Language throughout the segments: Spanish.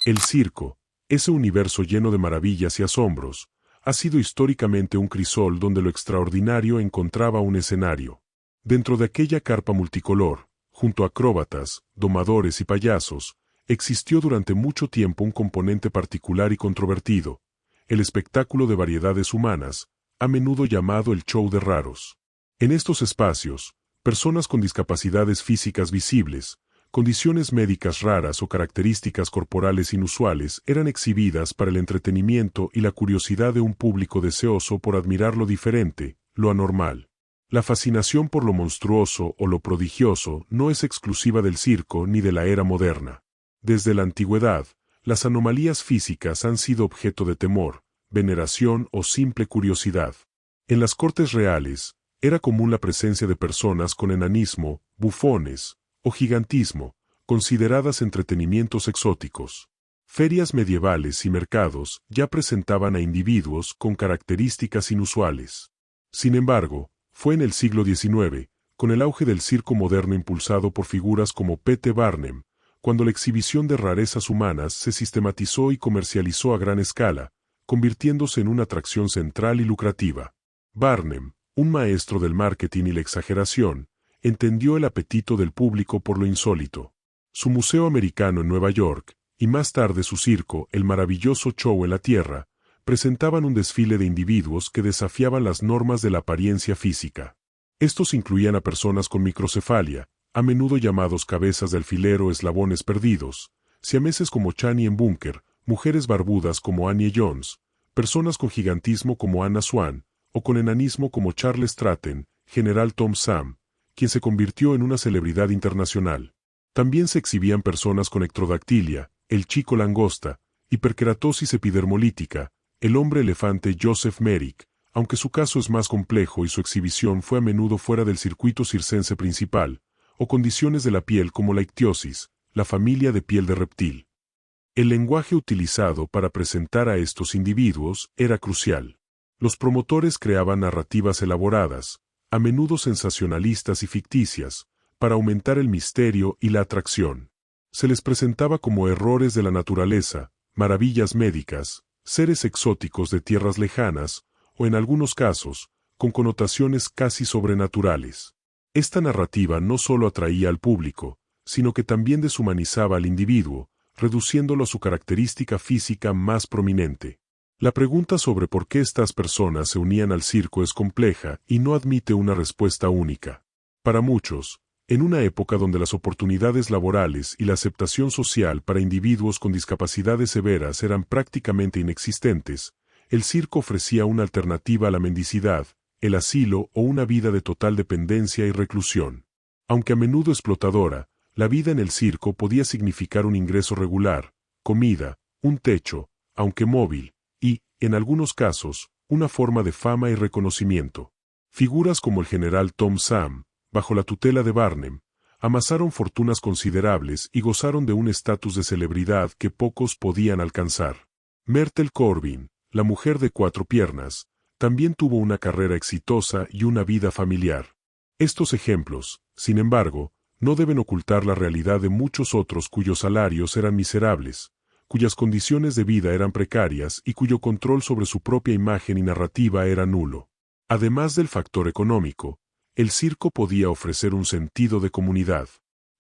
El circo, ese universo lleno de maravillas y asombros, ha sido históricamente un crisol donde lo extraordinario encontraba un escenario. Dentro de aquella carpa multicolor, junto a acróbatas, domadores y payasos, existió durante mucho tiempo un componente particular y controvertido, el espectáculo de variedades humanas, a menudo llamado el show de raros. En estos espacios, personas con discapacidades físicas visibles, condiciones médicas raras o características corporales inusuales eran exhibidas para el entretenimiento y la curiosidad de un público deseoso por admirar lo diferente, lo anormal. La fascinación por lo monstruoso o lo prodigioso no es exclusiva del circo ni de la era moderna. Desde la antigüedad, las anomalías físicas han sido objeto de temor, veneración o simple curiosidad. En las cortes reales, era común la presencia de personas con enanismo, bufones, o gigantismo, consideradas entretenimientos exóticos. Ferias medievales y mercados ya presentaban a individuos con características inusuales. Sin embargo, fue en el siglo XIX, con el auge del circo moderno impulsado por figuras como P.T. Barnum, cuando la exhibición de rarezas humanas se sistematizó y comercializó a gran escala, convirtiéndose en una atracción central y lucrativa. Barnum, un maestro del marketing y la exageración, entendió el apetito del público por lo insólito. Su museo americano en Nueva York, y más tarde su circo, el maravilloso show en la Tierra, presentaban un desfile de individuos que desafiaban las normas de la apariencia física. Estos incluían a personas con microcefalia, a menudo llamados cabezas de alfiler o eslabones perdidos, siameses como Channy en Bunker, mujeres barbudas como Annie Jones, personas con gigantismo como Anna Swan, o con enanismo como Charles Stratton, General Tom Sam, quien se convirtió en una celebridad internacional. También se exhibían personas con ectrodactilia, el chico langosta, hiperkeratosis epidermolítica, el hombre elefante Joseph Merrick, aunque su caso es más complejo y su exhibición fue a menudo fuera del circuito circense principal, o condiciones de la piel como la ictiosis, la familia de piel de reptil. El lenguaje utilizado para presentar a estos individuos era crucial. Los promotores creaban narrativas elaboradas, a menudo sensacionalistas y ficticias, para aumentar el misterio y la atracción. Se les presentaba como errores de la naturaleza, maravillas médicas, seres exóticos de tierras lejanas, o en algunos casos, con connotaciones casi sobrenaturales. Esta narrativa no solo atraía al público, sino que también deshumanizaba al individuo, reduciéndolo a su característica física más prominente. La pregunta sobre por qué estas personas se unían al circo es compleja y no admite una respuesta única. Para muchos, en una época donde las oportunidades laborales y la aceptación social para individuos con discapacidades severas eran prácticamente inexistentes, el circo ofrecía una alternativa a la mendicidad, el asilo o una vida de total dependencia y reclusión. Aunque a menudo explotadora, la vida en el circo podía significar un ingreso regular, comida, un techo, aunque móvil, y, en algunos casos, una forma de fama y reconocimiento. Figuras como el general Tom Sam, bajo la tutela de Barnum, amasaron fortunas considerables y gozaron de un estatus de celebridad que pocos podían alcanzar. Myrtle Corbin, la mujer de 4 piernas, también tuvo una carrera exitosa y una vida familiar. Estos ejemplos, sin embargo, no deben ocultar la realidad de muchos otros cuyos salarios eran miserables, cuyas condiciones de vida eran precarias y cuyo control sobre su propia imagen y narrativa era nulo. Además del factor económico, el circo podía ofrecer un sentido de comunidad.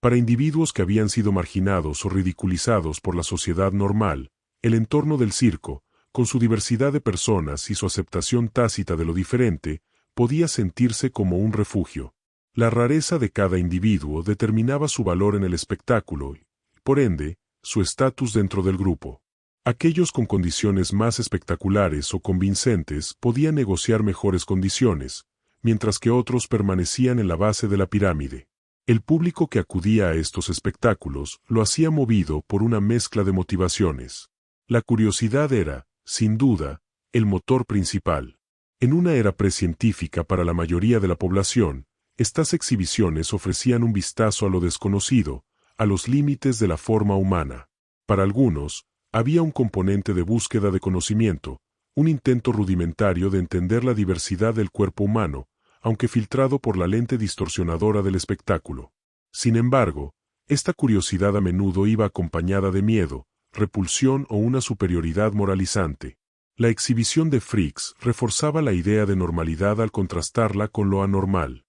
Para individuos que habían sido marginados o ridiculizados por la sociedad normal, el entorno del circo, con su diversidad de personas y su aceptación tácita de lo diferente, podía sentirse como un refugio. La rareza de cada individuo determinaba su valor en el espectáculo y, por ende, su estatus dentro del grupo. Aquellos con condiciones más espectaculares o convincentes podían negociar mejores condiciones, mientras que otros permanecían en la base de la pirámide. El público que acudía a estos espectáculos lo hacía movido por una mezcla de motivaciones. La curiosidad era, sin duda, el motor principal. En una era precientífica para la mayoría de la población, estas exhibiciones ofrecían un vistazo a lo desconocido, a los límites de la forma humana. Para algunos, había un componente de búsqueda de conocimiento, un intento rudimentario de entender la diversidad del cuerpo humano, aunque filtrado por la lente distorsionadora del espectáculo. Sin embargo, esta curiosidad a menudo iba acompañada de miedo, repulsión o una superioridad moralizante. La exhibición de freaks reforzaba la idea de normalidad al contrastarla con lo anormal.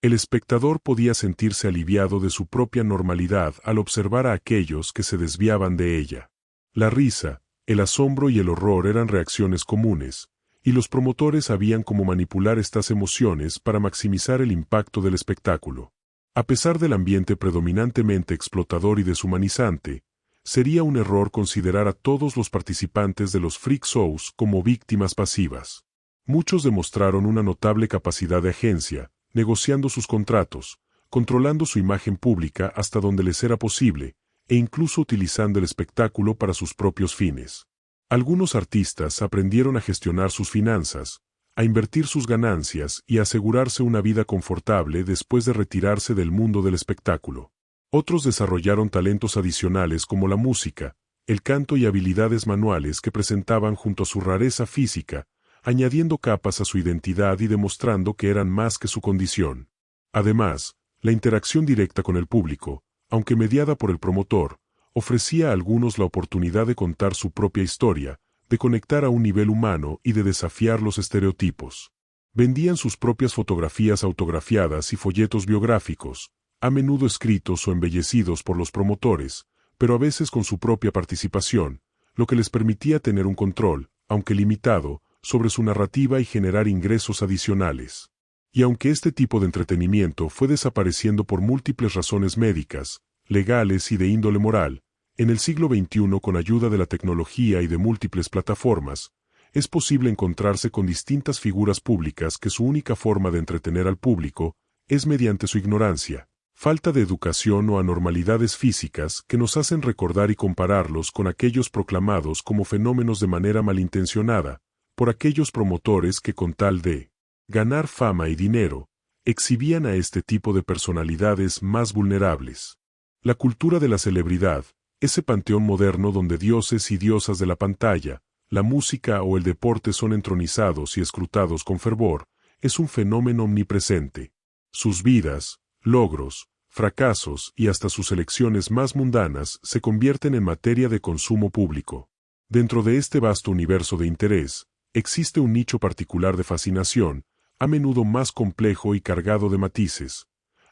El espectador podía sentirse aliviado de su propia normalidad al observar a aquellos que se desviaban de ella. La risa, el asombro y el horror eran reacciones comunes, y los promotores sabían cómo manipular estas emociones para maximizar el impacto del espectáculo. A pesar del ambiente predominantemente explotador y deshumanizante, sería un error considerar a todos los participantes de los freak shows como víctimas pasivas. Muchos demostraron una notable capacidad de agencia, negociando sus contratos, controlando su imagen pública hasta donde les era posible, e incluso utilizando el espectáculo para sus propios fines. Algunos artistas aprendieron a gestionar sus finanzas, a invertir sus ganancias y a asegurarse una vida confortable después de retirarse del mundo del espectáculo. Otros desarrollaron talentos adicionales como la música, el canto y habilidades manuales que presentaban junto a su rareza física, añadiendo capas a su identidad y demostrando que eran más que su condición. Además, la interacción directa con el público, aunque mediada por el promotor, ofrecía a algunos la oportunidad de contar su propia historia, de conectar a un nivel humano y de desafiar los estereotipos. Vendían sus propias fotografías autografiadas y folletos biográficos, a menudo escritos o embellecidos por los promotores, pero a veces con su propia participación, lo que les permitía tener un control, aunque limitado, sobre su narrativa y generar ingresos adicionales. Y aunque este tipo de entretenimiento fue desapareciendo por múltiples razones médicas, legales y de índole moral, en el siglo XXI con ayuda de la tecnología y de múltiples plataformas, es posible encontrarse con distintas figuras públicas que su única forma de entretener al público es mediante su ignorancia, falta de educación o anormalidades físicas que nos hacen recordar y compararlos con aquellos proclamados como fenómenos de manera malintencionada, por aquellos promotores que con tal de ganar fama y dinero, exhibían a este tipo de personalidades más vulnerables. La cultura de la celebridad, ese panteón moderno donde dioses y diosas de la pantalla, la música o el deporte son entronizados y escrutados con fervor, es un fenómeno omnipresente. Sus vidas, logros, fracasos y hasta sus elecciones más mundanas se convierten en materia de consumo público. Dentro de este vasto universo de interés, existe un nicho particular de fascinación, a menudo más complejo y cargado de matices,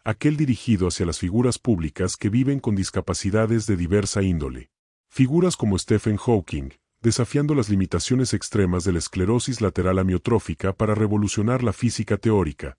aquel dirigido hacia las figuras públicas que viven con discapacidades de diversa índole. Figuras como Stephen Hawking, desafiando las limitaciones extremas de la esclerosis lateral amiotrófica para revolucionar la física teórica.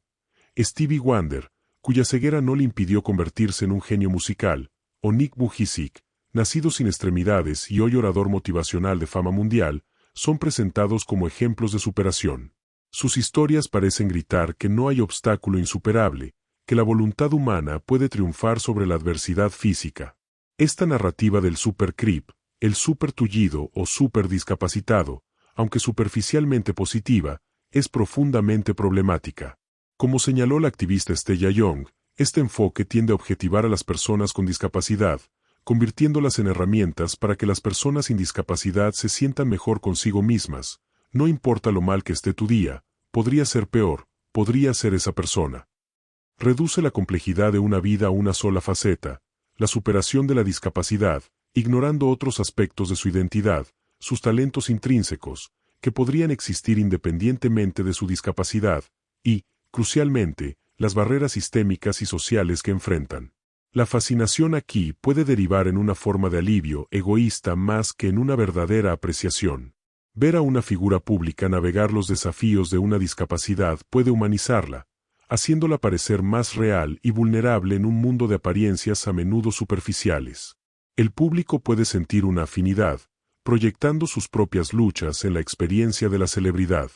Stevie Wonder, cuya ceguera no le impidió convertirse en un genio musical, o Nick Vujicic, nacido sin extremidades y hoy orador motivacional de fama mundial, son presentados como ejemplos de superación. Sus historias parecen gritar que no hay obstáculo insuperable, que la voluntad humana puede triunfar sobre la adversidad física. Esta narrativa del super creep, el super tullido o super discapacitado, aunque superficialmente positiva, es profundamente problemática. Como señaló la activista Stella Young, este enfoque tiende a objetivar a las personas con discapacidad, convirtiéndolas en herramientas para que las personas sin discapacidad se sientan mejor consigo mismas. No importa lo mal que esté tu día, podría ser peor, podría ser esa persona. Reduce la complejidad de una vida a una sola faceta, la superación de la discapacidad, ignorando otros aspectos de su identidad, sus talentos intrínsecos, que podrían existir independientemente de su discapacidad, y, crucialmente, las barreras sistémicas y sociales que enfrentan. La fascinación aquí puede derivar en una forma de alivio egoísta más que en una verdadera apreciación. Ver a una figura pública navegar los desafíos de una discapacidad puede humanizarla, haciéndola parecer más real y vulnerable en un mundo de apariencias a menudo superficiales. El público puede sentir una afinidad, proyectando sus propias luchas en la experiencia de la celebridad.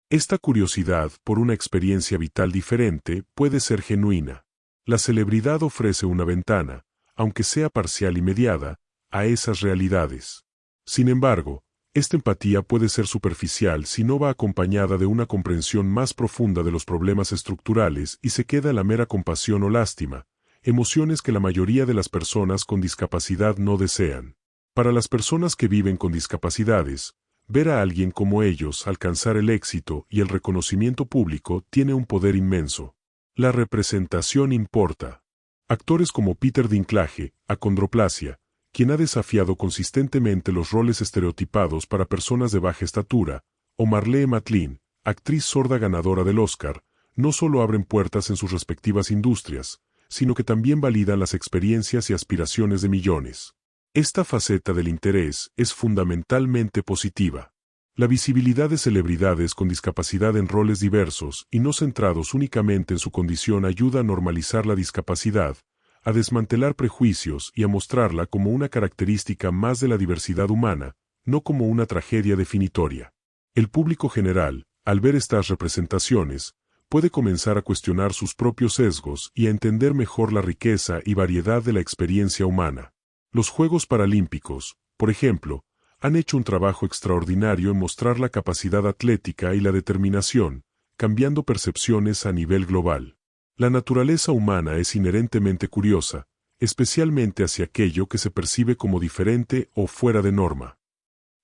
Esta curiosidad por una experiencia vital diferente puede ser genuina. La celebridad ofrece una ventana, aunque sea parcial y mediada, a esas realidades. Sin embargo, esta empatía puede ser superficial si no va acompañada de una comprensión más profunda de los problemas estructurales y se queda en la mera compasión o lástima, emociones que la mayoría de las personas con discapacidad no desean. Para las personas que viven con discapacidades, ver a alguien como ellos alcanzar el éxito y el reconocimiento público tiene un poder inmenso. La representación importa. Actores como Peter Dinklage, achondroplasia, quien ha desafiado consistentemente los roles estereotipados para personas de baja estatura, o Marlee Matlin, actriz sorda ganadora del Oscar, no solo abren puertas en sus respectivas industrias, sino que también validan las experiencias y aspiraciones de millones. Esta faceta del interés es fundamentalmente positiva. La visibilidad de celebridades con discapacidad en roles diversos y no centrados únicamente en su condición ayuda a normalizar la discapacidad, a desmantelar prejuicios y a mostrarla como una característica más de la diversidad humana, no como una tragedia definitoria. El público general, al ver estas representaciones, puede comenzar a cuestionar sus propios sesgos y a entender mejor la riqueza y variedad de la experiencia humana. Los Juegos Paralímpicos, por ejemplo, han hecho un trabajo extraordinario en mostrar la capacidad atlética y la determinación, cambiando percepciones a nivel global. La naturaleza humana es inherentemente curiosa, especialmente hacia aquello que se percibe como diferente o fuera de norma.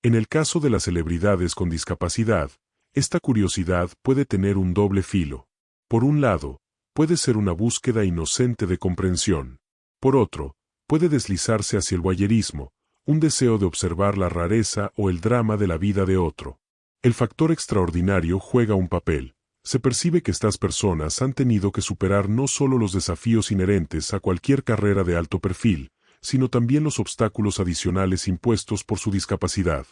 En el caso de las celebridades con discapacidad, esta curiosidad puede tener un doble filo. Por un lado, puede ser una búsqueda inocente de comprensión. Por otro, puede deslizarse hacia el voyerismo, un deseo de observar la rareza o el drama de la vida de otro. El factor extraordinario juega un papel. Se percibe que estas personas han tenido que superar no solo los desafíos inherentes a cualquier carrera de alto perfil, sino también los obstáculos adicionales impuestos por su discapacidad.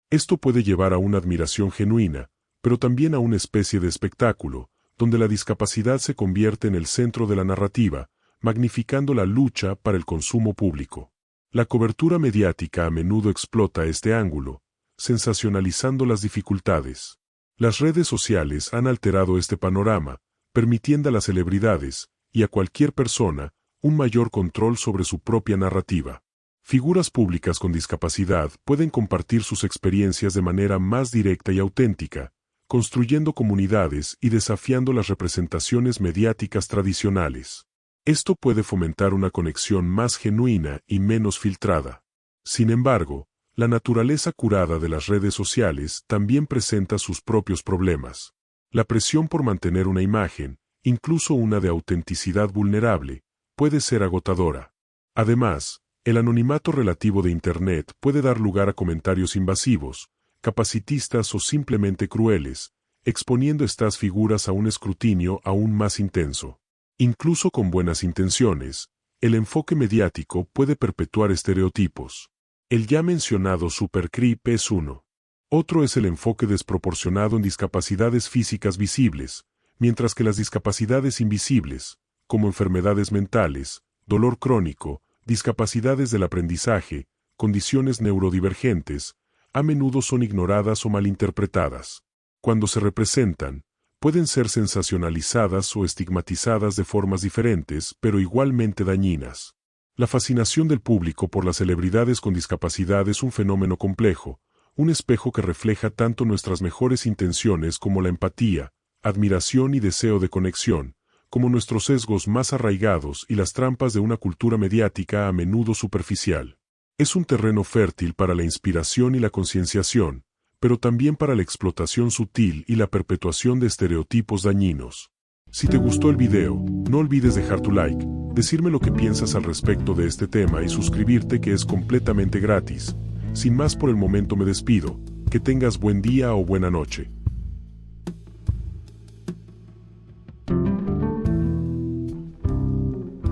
Esto puede llevar a una admiración genuina, pero también a una especie de espectáculo, donde la discapacidad se convierte en el centro de la narrativa, magnificando la lucha para el consumo público. La cobertura mediática a menudo explota este ángulo, sensacionalizando las dificultades. Las redes sociales han alterado este panorama, permitiendo a las celebridades, y a cualquier persona, un mayor control sobre su propia narrativa. Figuras públicas con discapacidad pueden compartir sus experiencias de manera más directa y auténtica, construyendo comunidades y desafiando las representaciones mediáticas tradicionales. Esto puede fomentar una conexión más genuina y menos filtrada. Sin embargo, la naturaleza curada de las redes sociales también presenta sus propios problemas. La presión por mantener una imagen, incluso una de autenticidad vulnerable, puede ser agotadora. Además, el anonimato relativo de Internet puede dar lugar a comentarios invasivos, capacitistas o simplemente crueles, exponiendo estas figuras a un escrutinio aún más intenso. Incluso con buenas intenciones, el enfoque mediático puede perpetuar estereotipos. El ya mencionado supercreep es uno. Otro es el enfoque desproporcionado en discapacidades físicas visibles, mientras que las discapacidades invisibles, como enfermedades mentales, dolor crónico, discapacidades del aprendizaje, condiciones neurodivergentes, a menudo son ignoradas o malinterpretadas. Cuando se representan, pueden ser sensacionalizadas o estigmatizadas de formas diferentes, pero igualmente dañinas. La fascinación del público por las celebridades con discapacidad es un fenómeno complejo, un espejo que refleja tanto nuestras mejores intenciones como la empatía, admiración y deseo de conexión, como nuestros sesgos más arraigados y las trampas de una cultura mediática a menudo superficial. Es un terreno fértil para la inspiración y la concienciación, pero también para la explotación sutil y la perpetuación de estereotipos dañinos. Si te gustó el video, no olvides dejar tu like, decirme lo que piensas al respecto de este tema y suscribirte, que es completamente gratis. Sin más por el momento me despido, que tengas buen día o buena noche.